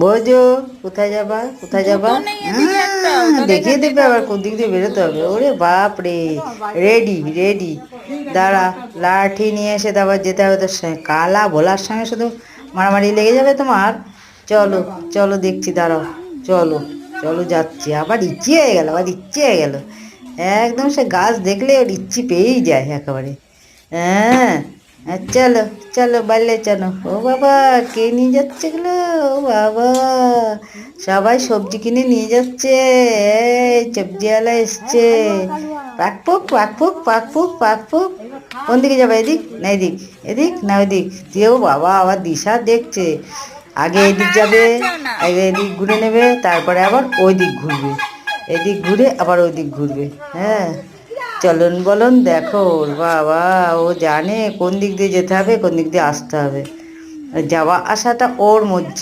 বোঝো, কোথায় যাবা, কোথায় যাবা? দেখিয়ে দেবে আবার কোন দিক দিয়ে বেরোতে হবে। ওরে বাপ রে, রেডি রেডি। দাঁড়া, লাঠি নিয়ে এসে আবার যেতে হবে তোর সঙ্গে। কালা ভোলার সঙ্গে শুধু মারামারি লেগে যাবে তোমার। চলো চলো, দেখছি, দাঁড়াও। চলো চলো, যাচ্ছি। আবার ইচ্ছি হয়ে গেল, আবার ইচ্ছে হয়ে গেল। একদম সে গাছ দেখলে ওর ইচ্ছি পেয়েই যায় একেবারে। হ্যাঁ, চলো চলো, বাড়লে চলো। ও বাবা, কে নিয়ে যাচ্ছে এগুলো? ও বাবা, সবাই সবজি কিনে নিয়ে যাচ্ছে। এই সবজিওয়ালা এসছে। পাকপুক পাকপুক পাকপুক পাকপুক। কোন দিকে যাবে? এদিক না এদিক? এদিক না ওদিক? দিয়েও বাবা, আবার দিশা দেখছে। আগে এদিক যাবে, আগে এদিক ঘুরে নেবে, তারপরে আবার ওই দিক ঘুরবে। এদিক ঘুরে আবার ওই দিক ঘুরবে। হ্যাঁ, চলন বলন দেখো ওর। বাবা, ও জানে কোন দিক দিয়ে যেতে হবে, কোন দিক দিয়ে আসতে হবে। যাওয়া আসাটা ওর মর্জি।